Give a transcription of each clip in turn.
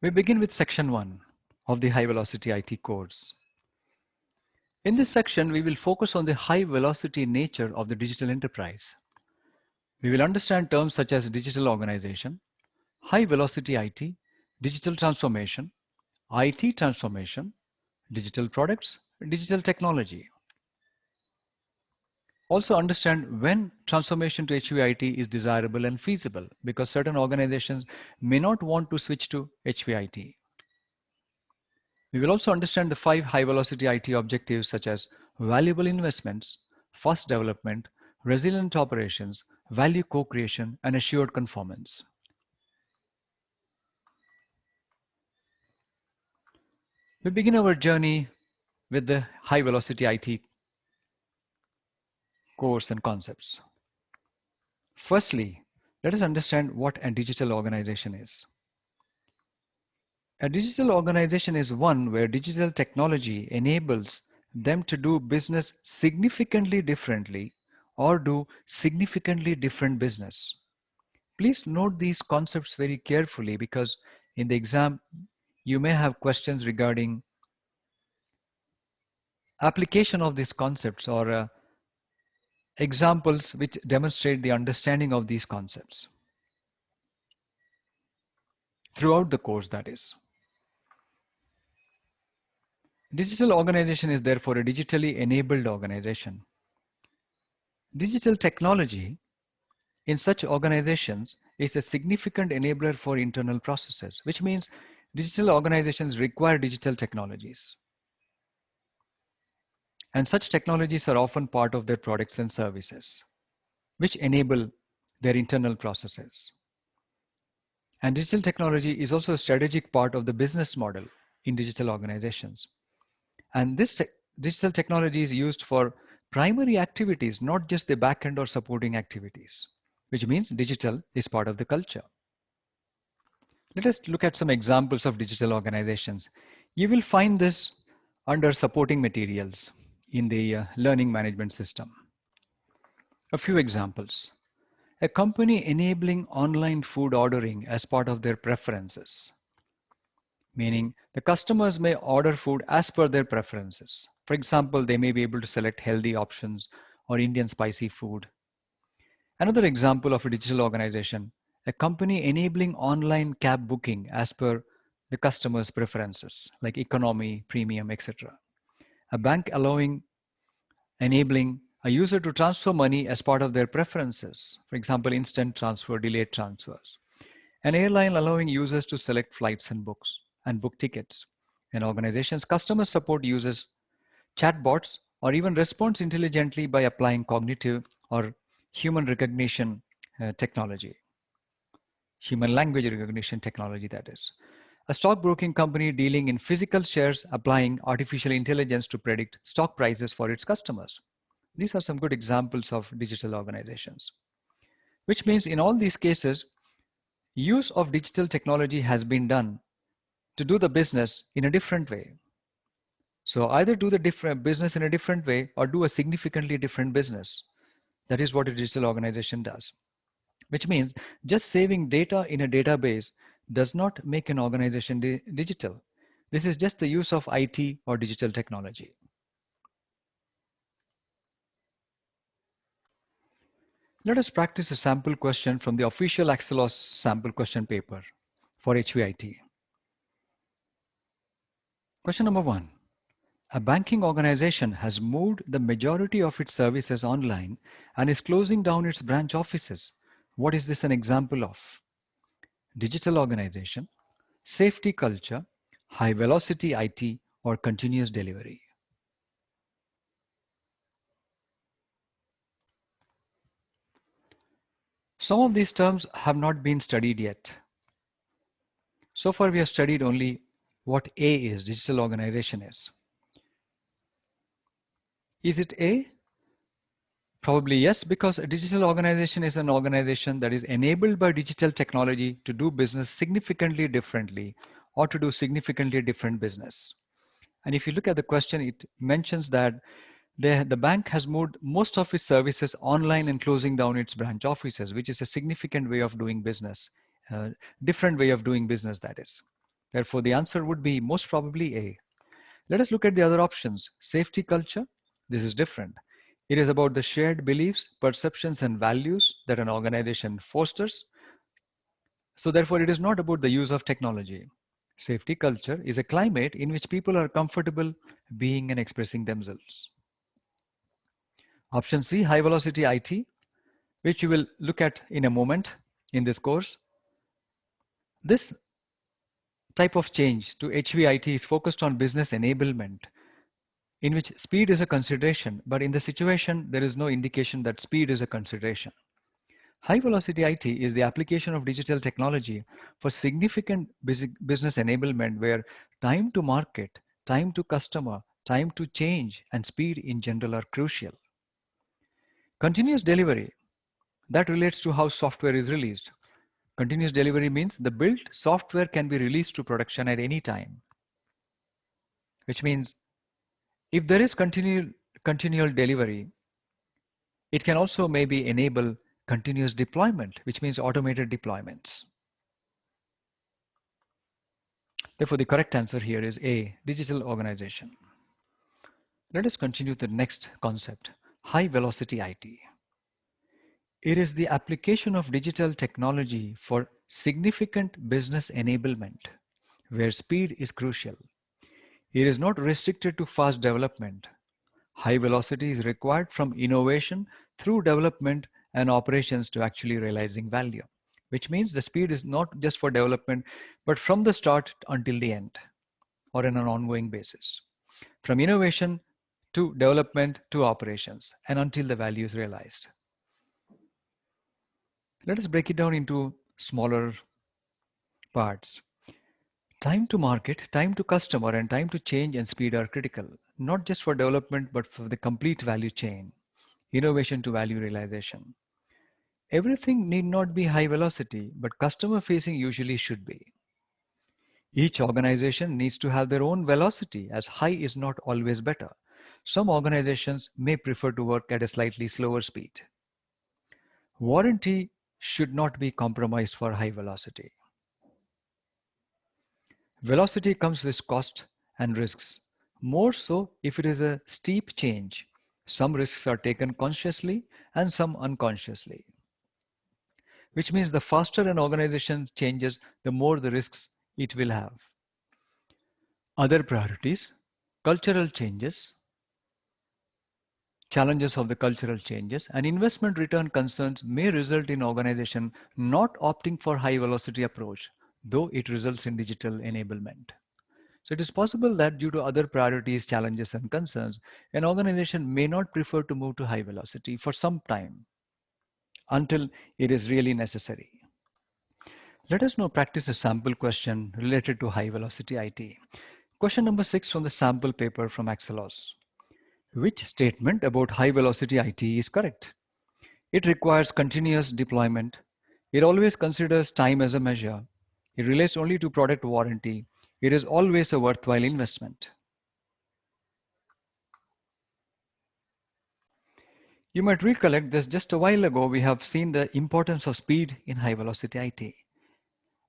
We begin with section 1 of the High Velocity IT course. In this section, we will focus on the high velocity nature of the digital enterprise. We will understand terms such as digital organization, high velocity IT, digital transformation, IT transformation, digital products, digital technology. Also understand when transformation to HVIT is desirable and feasible because certain organizations may not want to switch to HVIT. We will also understand the 5 high velocity IT objectives such as valuable investments, fast development, resilient operations, value co-creation, and assured conformance. We begin our journey with the high velocity IT course and concepts. Firstly, let us understand what a digital organization is. A digital organization is one where digital technology enables them to do business significantly differently or do significantly different business. Please note these concepts very carefully because in the exam you may have questions regarding application of these concepts or examples which demonstrate the understanding of these concepts throughout the course, that is. Digital organization is therefore a digitally enabled organization. Digital technology in such organizations is a significant enabler for internal processes, which means digital organizations require digital technologies. And such technologies are often part of their products and services, which enable their internal processes. And digital technology is also a strategic part of the business model in digital organizations. And this digital technology is used for primary activities, not just the backend or supporting activities, which means digital is part of the culture. Let us look at some examples of digital organizations. You will find this under supporting materials in the learning management system. A few examples. A company enabling online food ordering as part of their preferences, meaning the customers may order food as per their preferences. For example, they may be able to select healthy options or Indian spicy food. Another example of a digital organization, a company enabling online cab booking as per the customer's preferences, like economy, premium, etc. A bank enabling a user to transfer money as part of their preferences, for example, instant transfer, delayed transfers. An airline allowing users to select flights and book tickets. An organization's customer support uses chatbots or even responds intelligently by applying cognitive or human recognition technology, human language recognition technology, that is. A stockbroking company dealing in physical shares applying artificial intelligence to predict stock prices for its customers. These are some good examples of digital organizations, which means in all these cases, use of digital technology has been done to do the business in a different way. So either do the different business in a different way or do a significantly different business. That is what a digital organization does, which means just saving data in a database does not make an organization digital. This is just the use of IT or digital technology. Let us practice a sample question from the official Axelos sample question paper for HVIT. Question number 1. A banking organization has moved the majority of its services online and is closing down its branch offices. What is this an example of? Digital organization, safety culture, high velocity IT, or continuous delivery? Some of these terms have not been studied yet. So far, we have studied only what A is, digital organization is. Is it A? Probably yes, because a digital organization is an organization that is enabled by digital technology to do business significantly differently or to do significantly different business. And if you look at the question, it mentions that the bank has moved most of its services online and closing down its branch offices, which is a significant way of doing business, different way of doing business, that is. Therefore, the answer would be most probably A. Let us look at the other options. Safety culture, this is different. It is about the shared beliefs, perceptions, and values that an organization fosters. So, therefore, it is not about the use of technology. Safety culture is a climate in which people are comfortable being and expressing themselves. Option C, high velocity IT, which we will look at in a moment in this course. This type of change to HVIT is focused on business enablement, in which speed is a consideration, but in the situation, there is no indication that speed is a consideration. High velocity IT is the application of digital technology for significant business enablement where time to market, time to customer, time to change, and speed in general are crucial. Continuous delivery, that relates to how software is released. Continuous delivery means the built software can be released to production at any time, which means if there is continual delivery, it can also maybe enable continuous deployment, which means automated deployments. Therefore, the correct answer here is A, digital organization. Let us continue to the next concept, high velocity IT. It is the application of digital technology for significant business enablement, where speed is crucial. It is not restricted to fast development. High velocity is required from innovation through development and operations to actually realizing value, which means the speed is not just for development, but from the start until the end or on an ongoing basis. From innovation to development to operations and until the value is realized. Let us break it down into smaller parts. Time to market, time to customer, and time to change and speed are critical, not just for development, but for the complete value chain, innovation to value realization. Everything need not be high velocity, but customer facing usually should be. Each organization needs to have their own velocity, as high is not always better. Some organizations may prefer to work at a slightly slower speed. Warranty should not be compromised for high velocity. Velocity comes with cost and risks, more so if it is a steep change. Some risks are taken consciously and some unconsciously, which means the faster an organization changes, the more the risks it will have. Other priorities, cultural changes, challenges of the cultural changes, and investment return concerns may result in organization not opting for high velocity approach, though it results in digital enablement. So it is possible that due to other priorities, challenges, and concerns, an organization may not prefer to move to high velocity for some time until it is really necessary. Let us now practice a sample question related to high velocity IT. Question number 6 from the sample paper from Axelos. Which statement about high velocity IT is correct? It requires continuous deployment. It always considers time as a measure. It relates only to product warranty. It is always a worthwhile investment. You might recollect this just a while ago, we have seen the importance of speed in high velocity IT.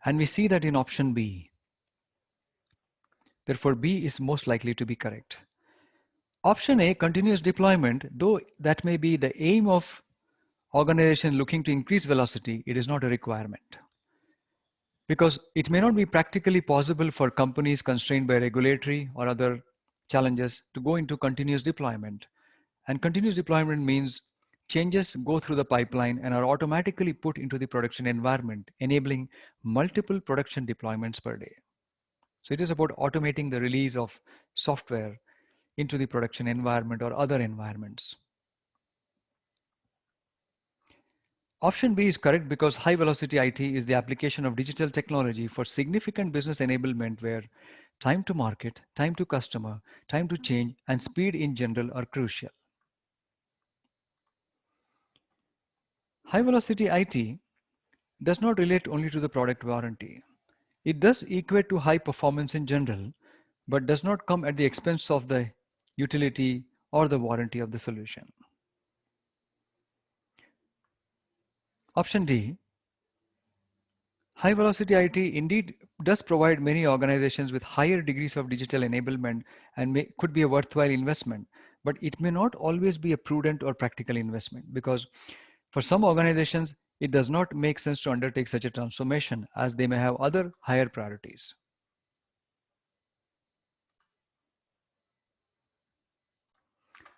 And we see that in option B. Therefore, B is most likely to be correct. Option A, continuous deployment, though that may be the aim of organization looking to increase velocity, it is not a requirement. Because it may not be practically possible for companies constrained by regulatory or other challenges to go into continuous deployment. And continuous deployment means changes go through the pipeline and are automatically put into the production environment, enabling multiple production deployments per day. So it is about automating the release of software into the production environment or other environments. Option B is correct because high velocity IT is the application of digital technology for significant business enablement where time to market, time to customer, time to change, and speed in general are crucial. High velocity IT does not relate only to the product warranty. It does equate to high performance in general, but does not come at the expense of the utility or the warranty of the solution. Option D, High velocity IT indeed does provide many organizations with higher degrees of digital enablement and could be a worthwhile investment, but it may not always be a prudent or practical investment because for some organizations, it does not make sense to undertake such a transformation as they may have other higher priorities.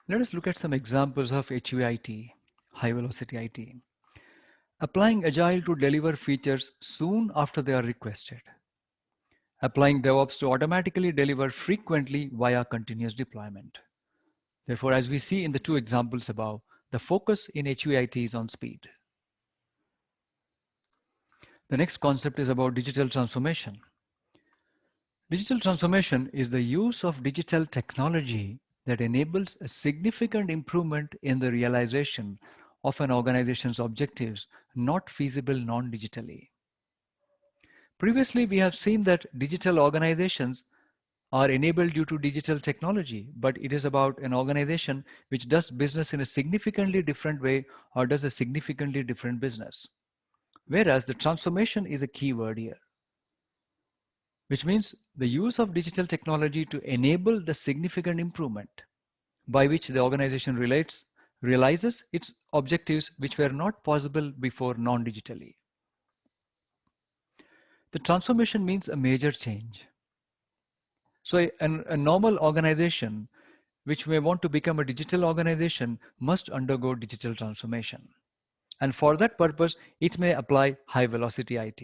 Let us look at some examples of HVIT, high velocity IT. Applying Agile to deliver features soon after they are requested. Applying DevOps to automatically deliver frequently via continuous deployment. Therefore, as we see in the two examples above, the focus in HVIT is on speed. The next concept is about digital transformation. Digital transformation is the use of digital technology that enables a significant improvement in the realization of an organization's objectives not feasible non-digitally. Previously, we have seen that digital organizations are enabled due to digital technology, but it is about an organization which does business in a significantly different way or does a significantly different business. Whereas the transformation is a key word here, which means the use of digital technology to enable the significant improvement by which the organization realizes its objectives which were not possible before non-digitally. The transformation means a major change. So a normal organization which may want to become a digital organization must undergo digital transformation. And for that purpose, it may apply high velocity IT.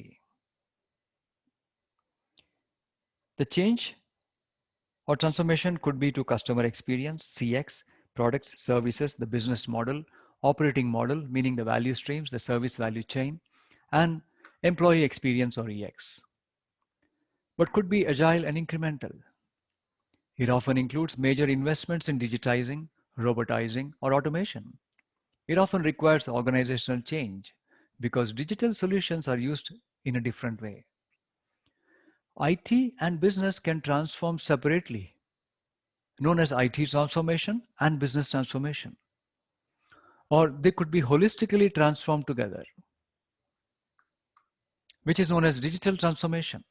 The change or transformation could be to customer experience, CX, products, services, the business model, operating model, meaning the value streams, the service value chain, and employee experience or EX. But could be agile and incremental. It often includes major investments in digitizing, robotizing, or automation. It often requires organizational change because digital solutions are used in a different way. IT and business can transform separately, known as IT transformation and business transformation. Or they could be holistically transformed together, which is known as digital transformation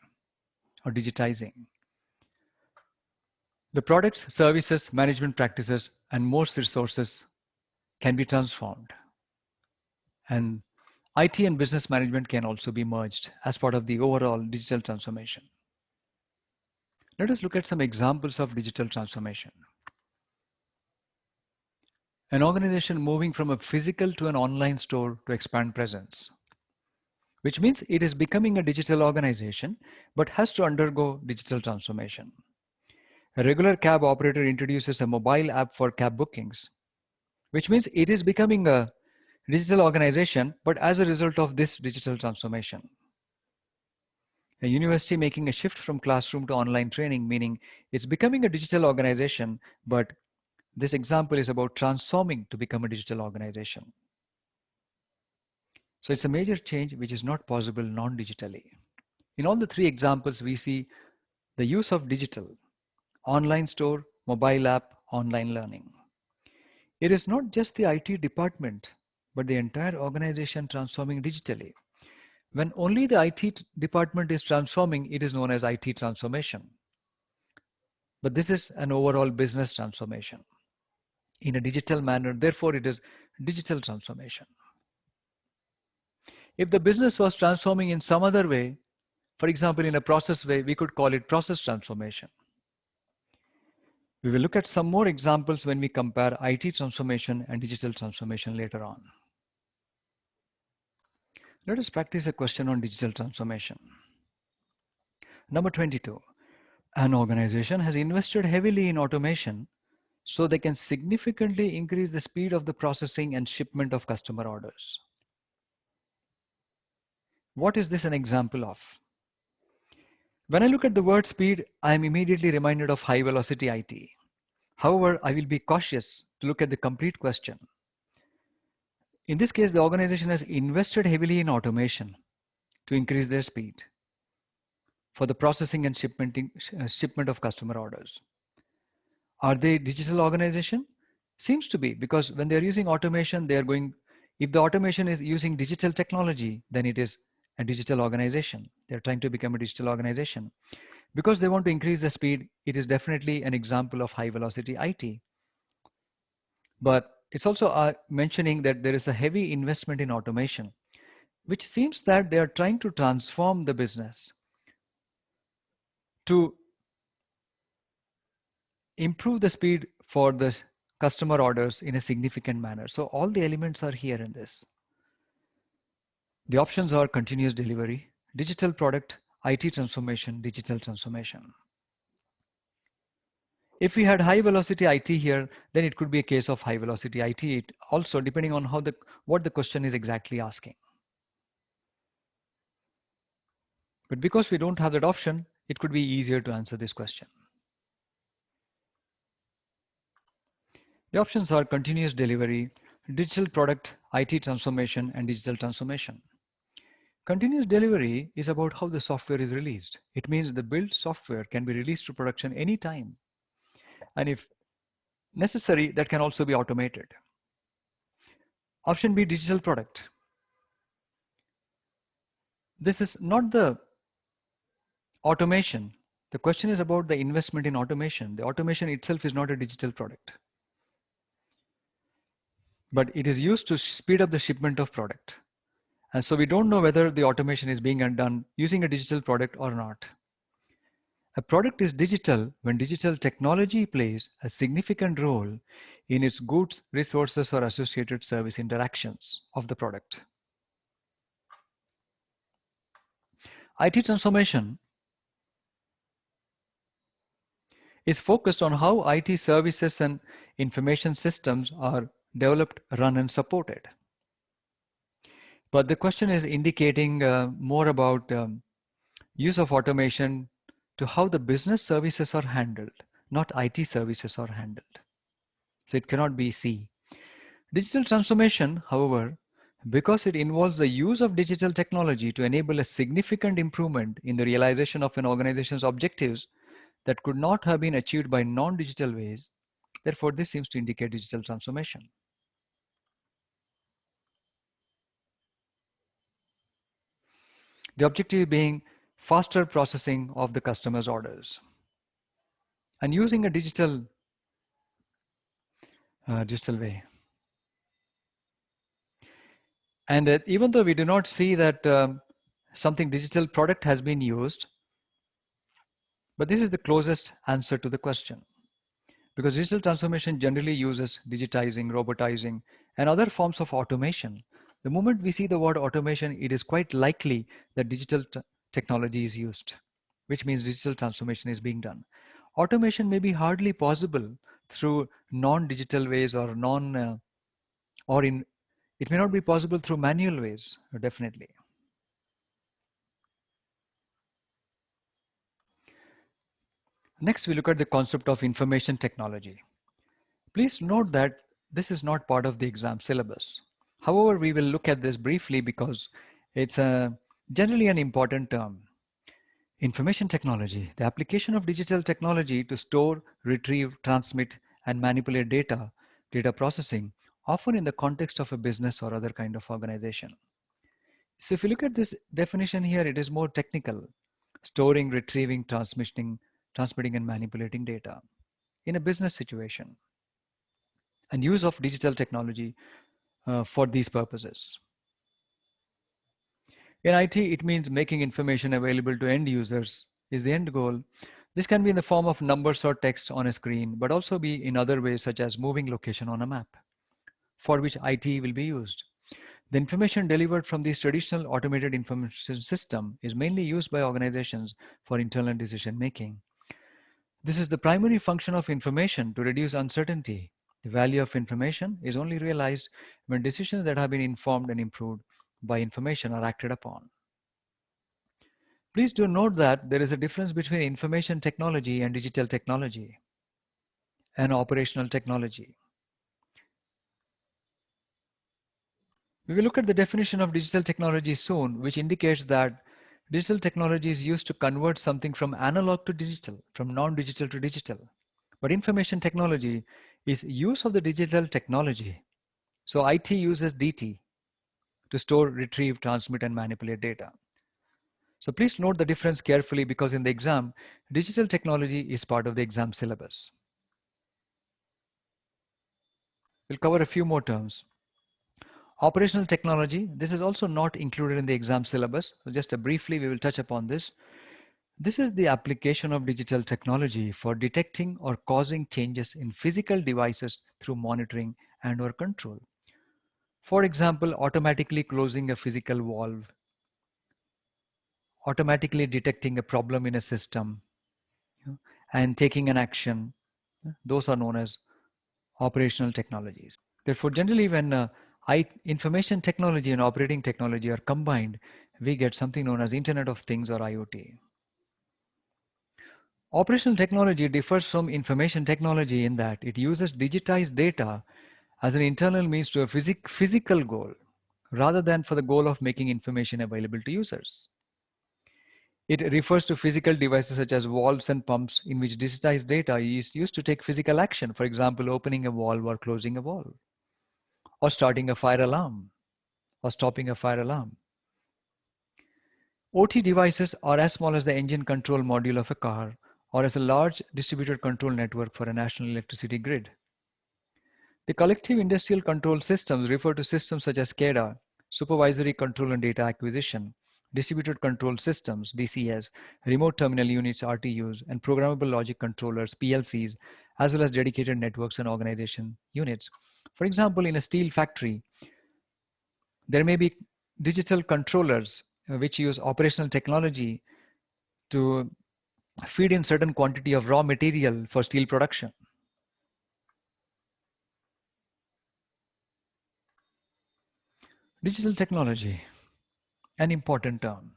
or digitizing. The products, services, management practices, and most resources can be transformed. And IT and business management can also be merged as part of the overall digital transformation. Let us look at some examples of digital transformation. An organization moving from a physical to an online store to expand presence, which means it is becoming a digital organization but has to undergo digital transformation. A regular cab operator introduces a mobile app for cab bookings, which means it is becoming a digital organization but as a result of this digital transformation. A university making a shift from classroom to online training, meaning it's becoming a digital organization, but this example is about transforming to become a digital organization. So it's a major change which is not possible non-digitally. In all the three examples, we see the use of digital, online store, mobile app, online learning. It is not just the IT department, but the entire organization transforming digitally. When only the IT department is transforming, it is known as IT transformation. But this is an overall business transformation in a digital manner. Therefore, it is digital transformation. If the business was transforming in some other way, for example, in a process way, we could call it process transformation. We will look at some more examples when we compare IT transformation and digital transformation later on. Let us practice a question on digital transformation. Number 22. An organization has invested heavily in automation so they can significantly increase the speed of the processing and shipment of customer orders. What is this an example of? When I look at the word speed, I am immediately reminded of high velocity IT. However, I will be cautious to look at the complete question. In this case, the organization has invested heavily in automation to increase their speed for the processing and shipment of customer orders. Are they digital organization? Seems to be, because when they're using automation, they're going, if the automation is using digital technology, then it is a digital organization. They're trying to become a digital organization. Because they want to increase the speed, it is definitely an example of high velocity IT. But it's also mentioning that there is a heavy investment in automation, which seems that they are trying to transform the business to improve the speed for the customer orders in a significant manner. So all the elements are here in this. The options are continuous delivery, digital product, IT transformation, digital transformation. If we had high velocity IT here, then it could be a case of high velocity IT also, depending on what the question is exactly asking. But because we don't have that option, it could be easier to answer this question. The options are continuous delivery, digital product, IT transformation, and digital transformation. Continuous delivery is about how the software is released. It means the built software can be released to production anytime. And if necessary, that can also be automated. Option B, digital product. This is not the automation. The question is about the investment in automation. The automation itself is not a digital product, but it is used to speed up the shipment of product. And so we don't know whether the automation is being done using a digital product or not. A product is digital when digital technology plays a significant role in its goods, resources, or associated service interactions of the product. IT transformation is focused on how IT services and information systems are developed, run, and supported. But the question is indicating more about use of automation to how the business services are handled, not IT services are handled. So it cannot be C. Digital transformation, however, because it involves the use of digital technology to enable a significant improvement in the realization of an organization's objectives that could not have been achieved by non-digital ways, therefore this seems to indicate digital transformation. The objective being faster processing of the customer's orders. And using a digital way. And even though we do not see that something digital product has been used, but this is the closest answer to the question. Because digital transformation generally uses digitizing, robotizing, and other forms of automation. The moment we see the word automation, it is quite likely that digital technology is used, which means digital transformation is being done. Automation may be hardly possible through non-digital ways or it may not be possible through manual ways, definitely. Next, we look at the concept of information technology. Please note that this is not part of the exam syllabus. However, we will look at this briefly because it's generally an important term. Information technology, the application of digital technology to store, retrieve, transmit, and manipulate data processing, often in the context of a business or other kind of organization. So if you look at this definition here, it is more technical. Storing, retrieving, transmitting, and manipulating data in a business situation, and use of digital technology for these purposes. In IT, it means making information available to end users is the end goal. This can be in the form of numbers or text on a screen, but also be in other ways such as moving location on a map, for which IT will be used. The information delivered from this traditional automated information system is mainly used by organizations for internal decision making. This is the primary function of information to reduce uncertainty. The value of information is only realized when decisions that have been informed and improved by information are acted upon. Please do note that there is a difference between information technology and digital technology and operational technology. We will look at the definition of digital technology soon, which indicates that digital technology is used to convert something from analog to digital, from non-digital to digital. But information technology is use of the digital technology. So IT uses DT to store, retrieve, transmit, and manipulate data. So please note the difference carefully because in the exam, digital technology is part of the exam syllabus. We'll cover a few more terms. Operational technology, this is also not included in the exam syllabus. So just briefly, we will touch upon this. This is the application of digital technology for detecting or causing changes in physical devices through monitoring and or control. For example, automatically closing a physical valve, automatically detecting a problem in a system, and taking an action. Those are known as operational technologies. Therefore, generally when information technology and operating technology are combined, we get something known as Internet of Things or IoT. Operational technology differs from information technology in that it uses digitized data as an internal means to a physical goal rather than for the goal of making information available to users. It refers to physical devices such as valves and pumps in which digitized data is used to take physical action, for example, opening a valve or closing a valve, or starting a fire alarm, or stopping a fire alarm. OT devices are as small as the engine control module of a car or as a large distributed control network for a national electricity grid. The collective industrial control systems refer to systems such as SCADA, supervisory control and data acquisition, distributed control systems, DCS, remote terminal units, RTUs, and programmable logic controllers, PLCs, as well as dedicated networks and organization units. For example, in a steel factory, there may be digital controllers which use operational technology to feed in certain quantity of raw material for steel production. Digital technology, an important term.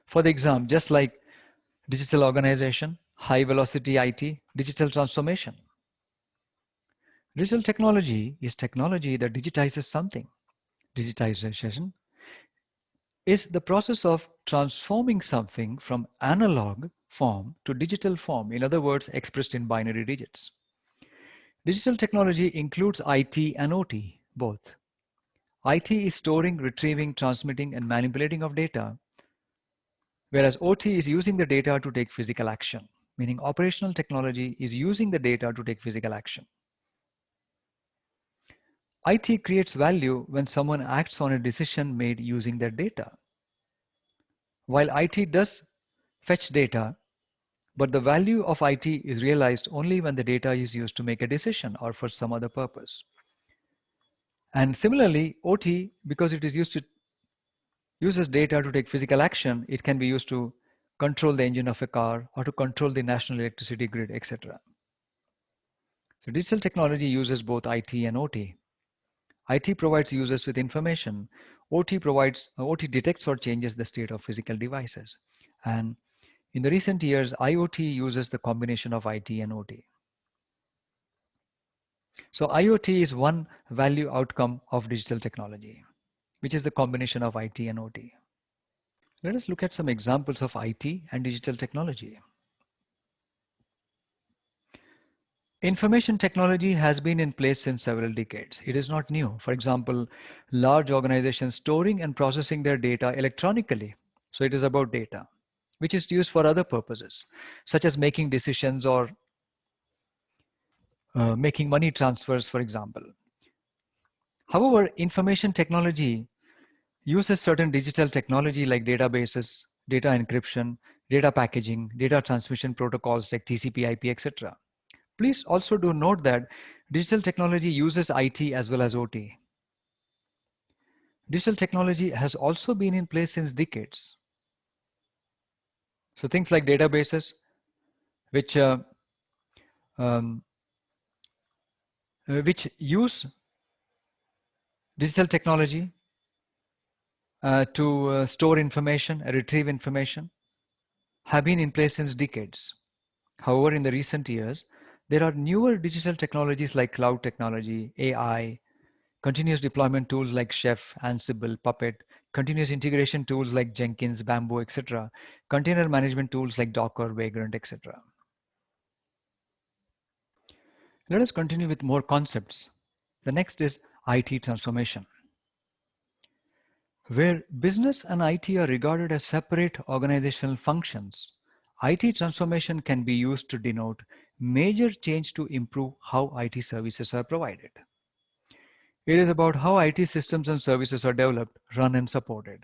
For the exam, just like digital organization, high velocity IT, digital transformation. Digital technology is technology that digitizes something. Digitization is the process of transforming something from analog form to digital form, in other words, expressed in binary digits. Digital technology includes IT and OT, both. IT is storing, retrieving, transmitting, and manipulating of data, whereas OT is using the data to take physical action, meaning operational technology is using the data to take physical action. IT creates value when someone acts on a decision made using their data. While IT does fetch data, but the value of IT is realized only when the data is used to make a decision or for some other purpose. And similarly, OT, because it is used to uses data to take physical action, it can be used to control the engine of a car or to control the national electricity grid, etc. So digital technology uses both IT and OT. IT provides users with information. OT detects or changes the state of physical devices. And in the recent years, IoT uses the combination of IT and OT. So IoT is one value outcome of digital technology, which is the combination of IT and OT. Let us look at some examples of IT and digital technology. Information technology has been in place since several decades. It is not new. For example, large organizations storing and processing their data electronically. So it is about data, which is used for other purposes, such as making decisions or making money transfers, for example. However, information technology uses certain digital technology like databases, data encryption, data packaging, data transmission protocols like TCP, IP, etc. Please also do note that digital technology uses IT as well as OT. Digital technology has also been in place since decades. So things like databases, which um, which use digital technology to store information, retrieve information, have been in place since decades. However, in the recent years, there are newer digital technologies like cloud technology, AI, continuous deployment tools like Chef, Ansible, Puppet, continuous integration tools like Jenkins, Bamboo, etc., container management tools like Docker, Vagrant, etc. Let us continue with more concepts. The next is IT transformation. Where business and IT are regarded as separate organizational functions, IT transformation can be used to denote major change to improve how IT services are provided. It is about how IT systems and services are developed, run, and supported.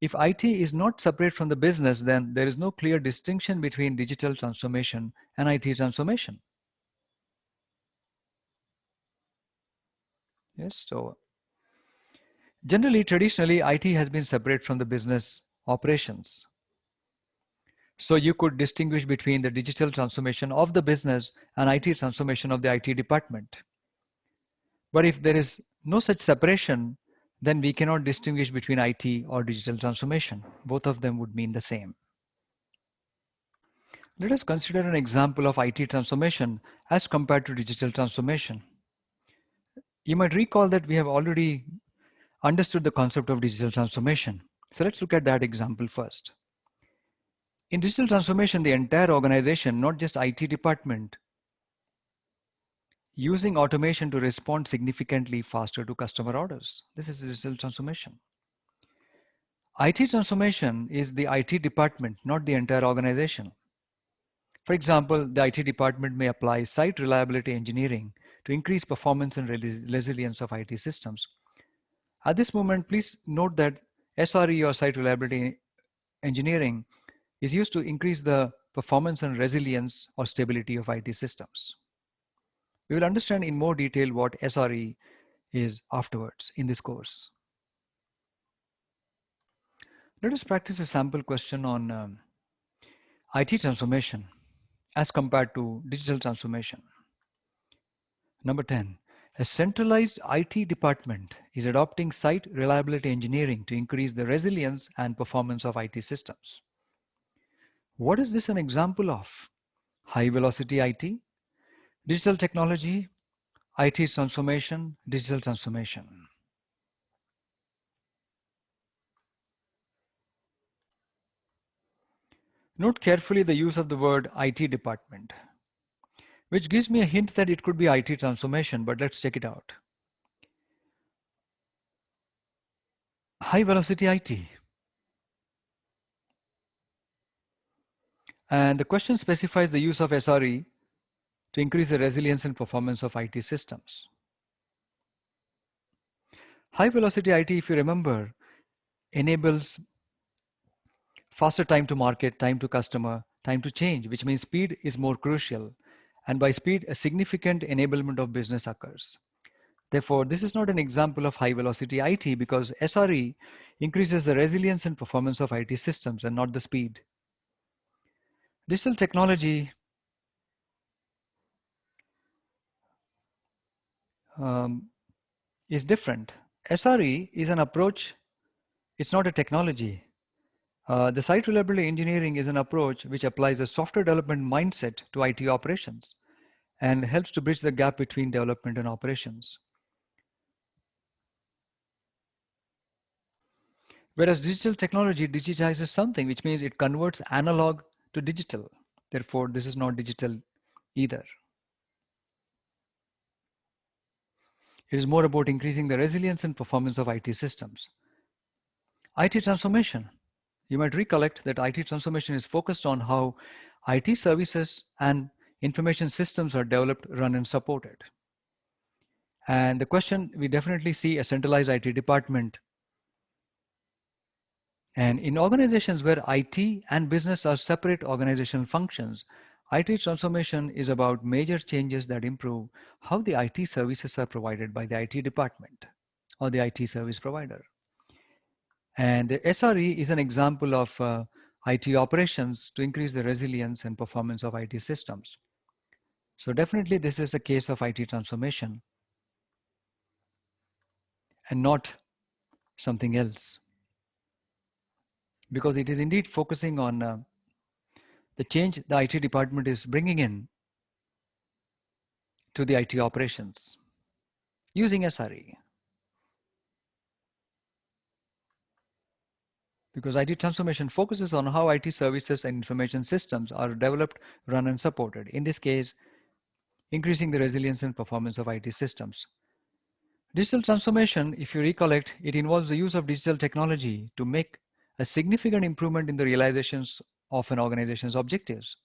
If IT is not separate from the business, then there is no clear distinction between digital transformation and IT transformation. Yes, so generally, traditionally, IT has been separate from the business operations. So you could distinguish between the digital transformation of the business and IT transformation of the IT department. But if there is no such separation, then we cannot distinguish between IT or digital transformation. Both of them would mean the same. Let us consider an example of IT transformation as compared to digital transformation. You might recall that we have already understood the concept of digital transformation. So let's look at that example first. In digital transformation, the entire organization, not just IT department, using automation to respond significantly faster to customer orders. This is digital transformation. IT transformation is the IT department, not the entire organization. For example, the IT department may apply site reliability engineering to increase performance and resilience of IT systems. At this moment, please note that SRE or site reliability engineering is used to increase the performance and resilience or stability of IT systems. We will understand in more detail what SRE is afterwards in this course. Let us practice a sample question on IT transformation as compared to digital transformation. Number 10. A centralized IT department is adopting site reliability engineering to increase the resilience and performance of IT systems. What is this an example of? High velocity IT, digital technology, IT transformation, digital transformation. Note carefully the use of the word IT department, which gives me a hint that it could be IT transformation, but let's check it out. High velocity IT. And the question specifies the use of SRE to increase the resilience and performance of IT systems. High velocity IT, if you remember, enables faster time to market, time to customer, time to change, which means speed is more crucial. And by speed, a significant enablement of business occurs. Therefore, this is not an example of high velocity IT because SRE increases the resilience and performance of IT systems and not the speed. Digital technology is different. SRE is an approach, it's not a technology. The site reliability engineering is an approach which applies a software development mindset to IT operations and helps to bridge the gap between development and operations. Whereas digital technology digitizes something, which means it converts analog to digital. Therefore, this is not digital either. It is more about increasing the resilience and performance of IT systems. IT transformation. You might recollect that IT transformation is focused on how IT services and information systems are developed, run, and supported. And the question, we definitely see a centralized IT department. And in organizations where IT and business are separate organizational functions, IT transformation is about major changes that improve how the IT services are provided by the IT department or the IT service provider. And the SRE is an example of IT operations to increase the resilience and performance of IT systems. So definitely this is a case of IT transformation and not something else, because it is indeed focusing on the change the IT department is bringing in to the IT operations using SRE. Because IT transformation focuses on how IT services and information systems are developed, run, and supported. In this case, increasing the resilience and performance of IT systems. Digital transformation, if you recollect, it involves the use of digital technology to make a significant improvement in the realizations of an organization's objectives,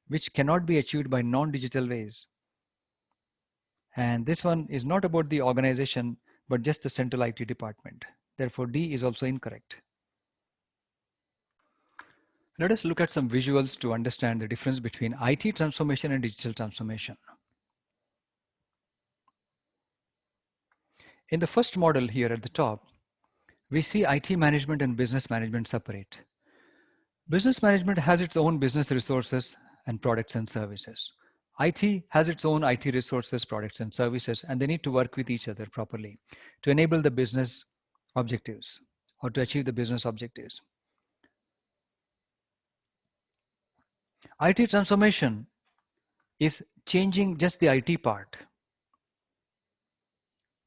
which cannot be achieved by non-digital ways. And this one is not about the organization, but just the central IT department. Therefore, D is also incorrect. Let us look at some visuals to understand the difference between IT transformation and digital transformation. In the first model here at the top, we see IT management and business management separate. Business management has its own business resources and products and services. IT has its own IT resources, products and services, and they need to work with each other properly to enable the business objectives or to achieve the business objectives. IT transformation is changing just the IT part.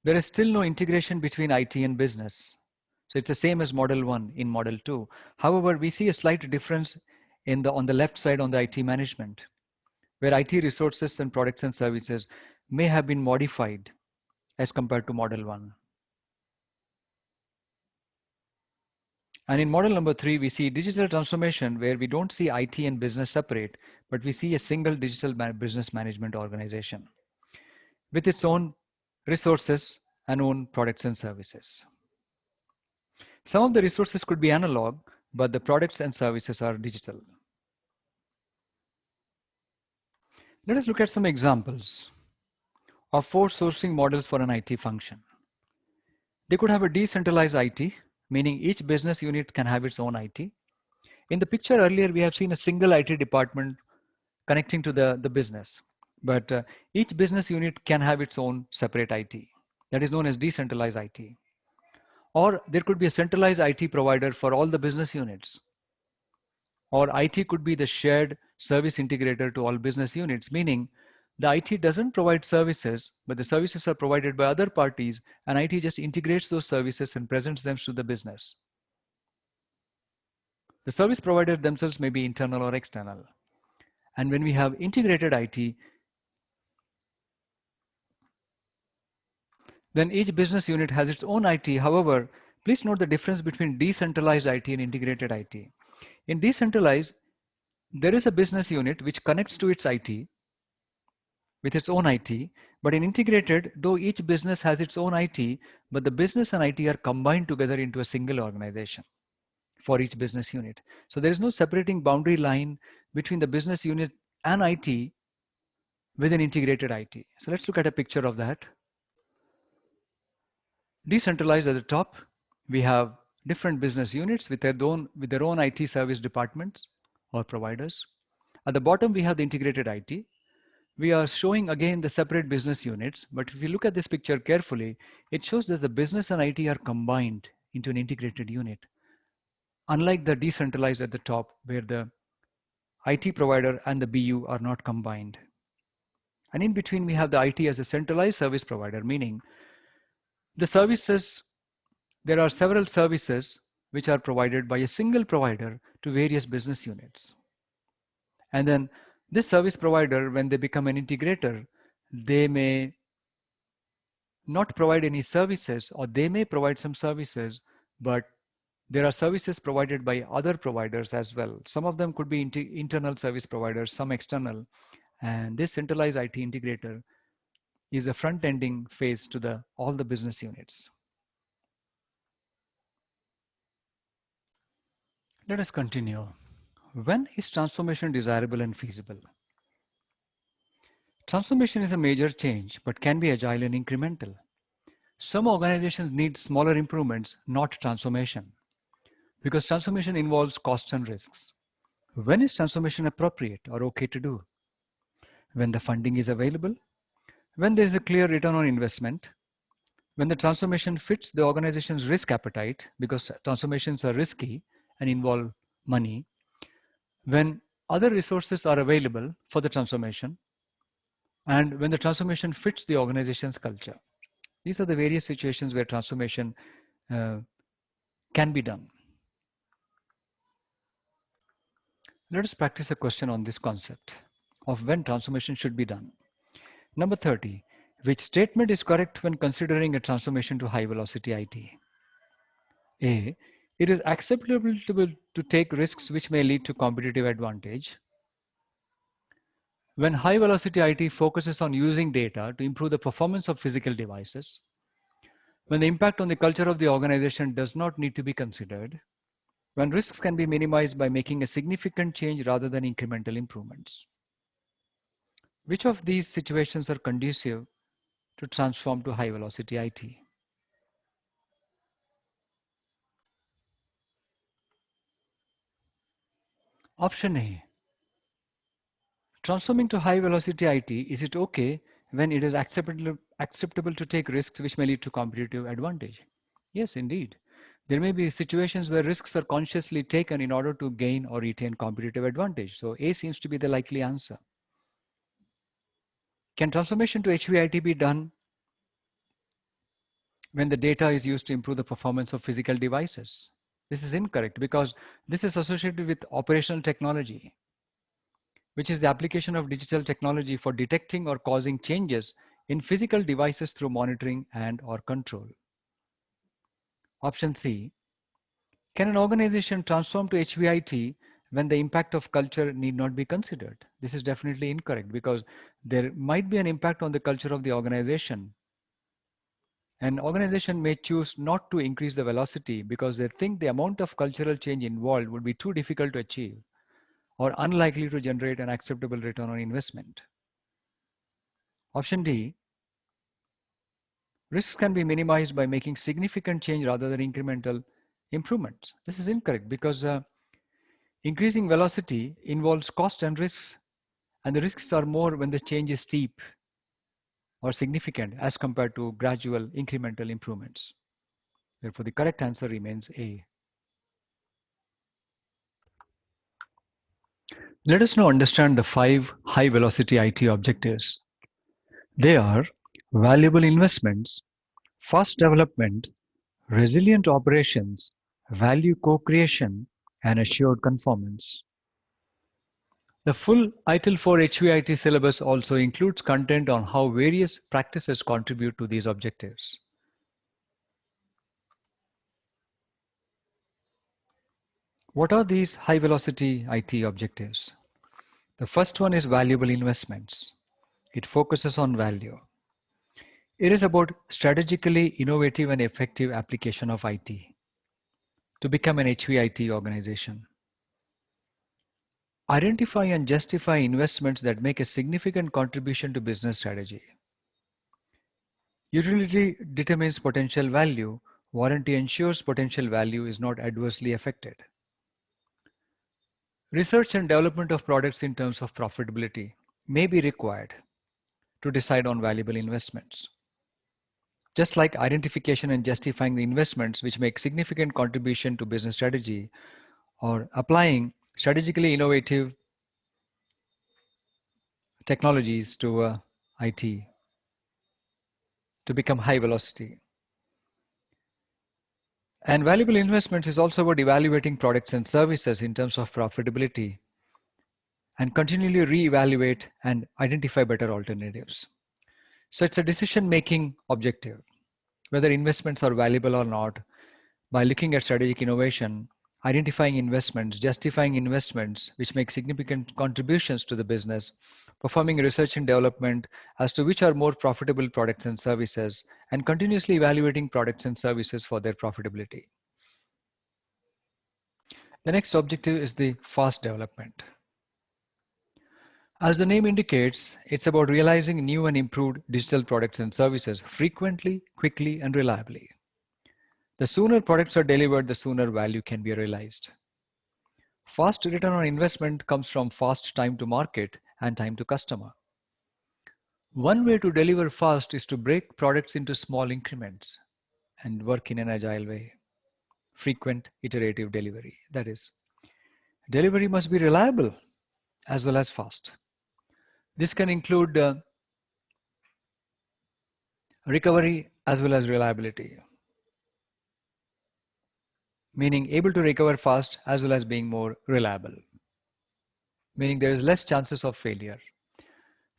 There is still no integration between IT and business. So it's the same as model 1 in model 2. However, we see a slight difference on the left side on the IT management, where IT resources and products and services may have been modified as compared to model 1. And in model number 3, we see digital transformation where we don't see IT and business separate, but we see a single digital business management organization with its own resources and own products and services. Some of the resources could be analog, but the products and services are digital. Let us look at some examples of 4 sourcing models for an IT function. They could have a decentralized IT, meaning each business unit can have its own IT. In the picture earlier, we have seen a single IT department connecting to the business, but each business unit can have its own separate IT. That is known as decentralized IT. Or there could be a centralized IT provider for all the business units. Or IT could be the shared service integrator to all business units, meaning the IT doesn't provide services, but the services are provided by other parties, and IT just integrates those services and presents them to the business. The service provider themselves may be internal or external. And when we have integrated IT, then each business unit has its own IT. However, please note the difference between decentralized IT and integrated IT. In decentralized, there is a business unit which connects to its IT with its own IT, but in integrated, though each business has its own IT, but the business and IT are combined together into a single organization for each business unit. So there is no separating boundary line between the business unit and IT within integrated IT. So let's look at a picture of that. Decentralized at the top, we have different business units with their own IT service departments or providers. At the bottom, we have the integrated IT. We are showing again the separate business units, but if you look at this picture carefully, it shows that the business and IT are combined into an integrated unit. Unlike the decentralized at the top, where the IT provider and the BU are not combined. And in between, we have the IT as a centralized service provider, meaning the services, there are several services which are provided by a single provider to various business units. And then this service provider, when they become an integrator, they may not provide any services, or they may provide some services, but there are services provided by other providers as well. Some of them could be internal service providers, some external. And this centralized IT integrator is a front-ending phase to all the business units. Let us continue. When is transformation desirable and feasible? Transformation is a major change, but can be agile and incremental. Some organizations need smaller improvements, not transformation, because transformation involves costs and risks. When is transformation appropriate or okay to do? When the funding is available, when there is a clear return on investment, when the transformation fits the organization's risk appetite, because transformations are risky and involve money, when other resources are available for the transformation, and when the transformation fits the organization's culture. These are the various situations where transformation can be done. Let us practice a question on this concept of when transformation should be done. Number 30, Which statement is correct when considering a transformation to high velocity IT? A. It is acceptable to take risks which may lead to competitive advantage. When high velocity IT focuses on using data to improve the performance of physical devices, when the impact on the culture of the organization does not need to be considered, when risks can be minimized by making a significant change rather than incremental improvements. Which of these situations are conducive to transform to high velocity IT? Option A. Transforming to high velocity IT, is it okay when it is acceptable to take risks which may lead to competitive advantage? Yes, indeed. There may be situations where risks are consciously taken in order to gain or retain competitive advantage. So A seems to be the likely answer. Can transformation to HVIT be done when the data is used to improve the performance of physical devices? This is incorrect because this is associated with operational technology, which is the application of digital technology for detecting or causing changes in physical devices through monitoring and or control. Option C. Can an organization transform to HVIT when the impact of culture need not be considered? This is definitely incorrect because there might be an impact on the culture of the organization. An organization may choose not to increase the velocity because they think the amount of cultural change involved would be too difficult to achieve or unlikely to generate an acceptable return on investment. Option D. Risks can be minimized by making significant change rather than incremental improvements. This is incorrect because increasing velocity involves cost and risks, and the risks are more when the change is steep or significant as compared to gradual incremental improvements. Therefore, the correct answer remains A. Let us now understand the 5 high velocity IT objectives. They are valuable investments, fast development, resilient operations, value co-creation, and assured conformance. The full ITIL 4 HVIT syllabus also includes content on how various practices contribute to these objectives. What are these high velocity IT objectives? The first one is valuable investments. It focuses on value. It is about strategically innovative and effective application of IT to become an HVIT organization. Identify and justify investments that make a significant contribution to business strategy. Utility determines potential value. Warranty ensures potential value is not adversely affected. Research and development of products in terms of profitability may be required to decide on valuable investments. Just like identification and justifying the investments which make significant contribution to business strategy, or applying strategically innovative technologies to IT to become high velocity. And valuable investments is also about evaluating products and services in terms of profitability and continually reevaluate and identify better alternatives. So it's a decision making objective, whether investments are valuable or not, by looking at strategic innovation, identifying investments, justifying investments which make significant contributions to the business, performing research and development as to which are more profitable products and services, and continuously evaluating products and services for their profitability. The next objective is the fast development. As the name indicates, it's about realizing new and improved digital products and services frequently, quickly, and reliably. The sooner products are delivered, the sooner value can be realized. Fast return on investment comes from fast time to market and time to customer. One way to deliver fast is to break products into small increments and work in an agile way. Frequent iterative delivery. That is, delivery must be reliable as well as fast. This can include recovery as well as reliability, meaning able to recover fast as well as being more reliable, meaning there is less chances of failure.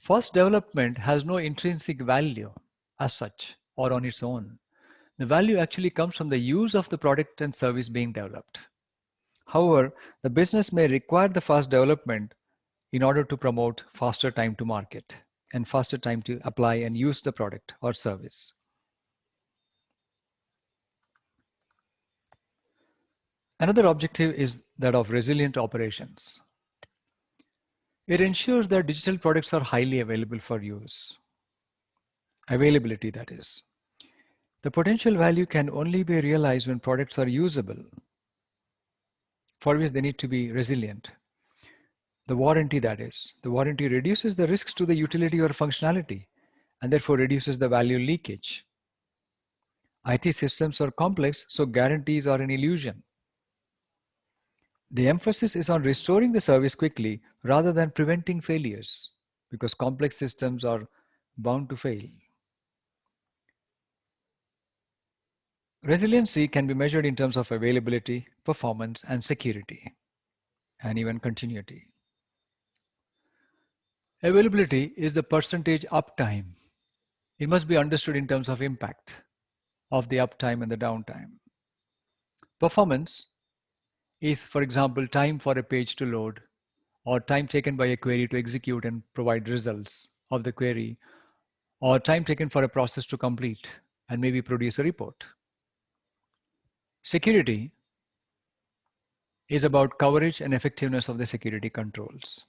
Fast development has no intrinsic value as such or on its own. The value actually comes from the use of the product and service being developed. However, the business may require the fast development in order to promote faster time to market and faster time to apply and use the product or service. Another objective is that of resilient operations. It ensures that digital products are highly available for use. Availability, that is. The potential value can only be realized when products are usable, for which they need to be resilient. The warranty, that is. The warranty reduces the risks to the utility or functionality and therefore reduces the value leakage. IT systems are complex, so guarantees are an illusion. The emphasis is on restoring the service quickly rather than preventing failures because complex systems are bound to fail. Resiliency can be measured in terms of availability, performance, and security, and even continuity. Availability is the percentage uptime. It must be understood in terms of impact of the uptime and the downtime. Performance is, for example, time for a page to load or time taken by a query to execute and provide results of the query or time taken for a process to complete and maybe produce a report. Security is about coverage and effectiveness of the security controls.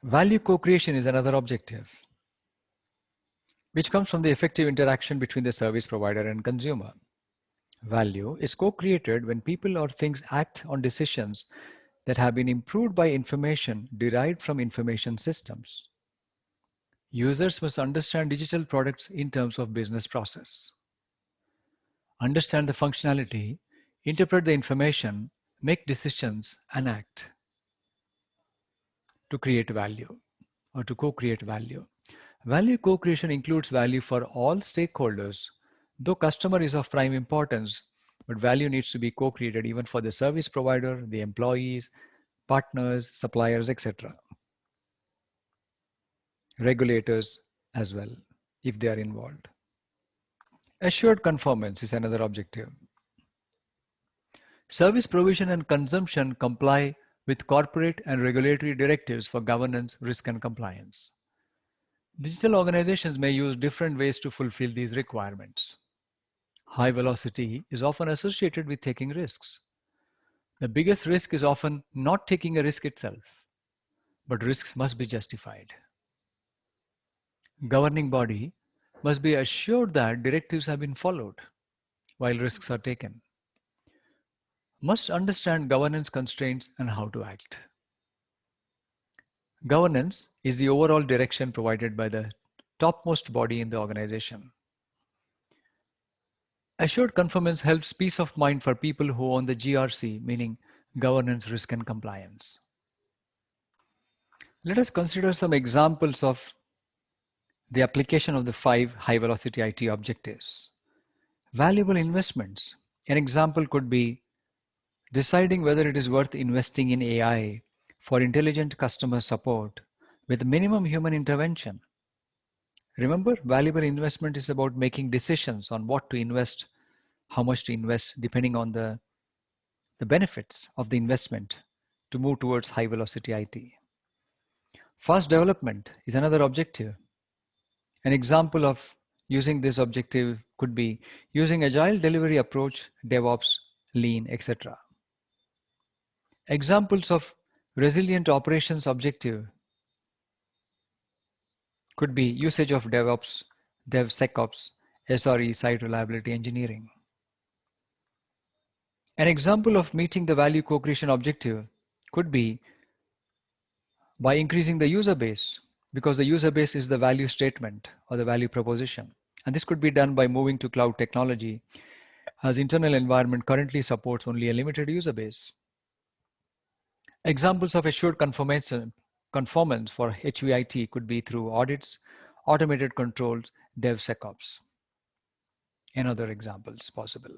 Value co-creation is another objective, which comes from the effective interaction between the service provider and consumer. Value is co-created when people or things act on decisions that have been improved by information derived from information systems. Users must understand digital products in terms of business process, understand the functionality, interpret the information, make decisions, and act to create value or to co-create value. Value co-creation includes value for all stakeholders, though customer is of prime importance, but value needs to be co-created even for the service provider, the employees, partners, suppliers, etc. Regulators as well, if they are involved. Assured conformance is another objective. Service provision and consumption comply with corporate and regulatory directives for governance, risk, and compliance. Digital organizations may use different ways to fulfill these requirements. High velocity is often associated with taking risks. The biggest risk is often not taking a risk itself, but risks must be justified. Governing body must be assured that directives have been followed while risks are taken. Must understand governance constraints and how to act. Governance is the overall direction provided by the topmost body in the organization. Assured conformance helps peace of mind for people who own the GRC, meaning governance, risk, and compliance. Let us consider some examples of the application of the 5 high velocity IT objectives. Valuable investments. An example could be deciding whether it is worth investing in AI for intelligent customer support with minimum human intervention. Remember, valuable investment is about making decisions on what to invest, how much to invest, depending on the benefits of the investment to move towards high velocity IT. Fast development is another objective. An example of using this objective could be using agile delivery approach, DevOps, lean, etc. Examples of resilient operations objective could be usage of DevOps, DevSecOps, SRE, site reliability engineering. An example of meeting the value co-creation objective could be by increasing the user base, because the user base is the value statement or the value proposition. And this could be done by moving to cloud technology, as internal environment currently supports only a limited user base. Examples of assured conformance for HVIT could be through audits, automated controls, DevSecOps, and other examples possible.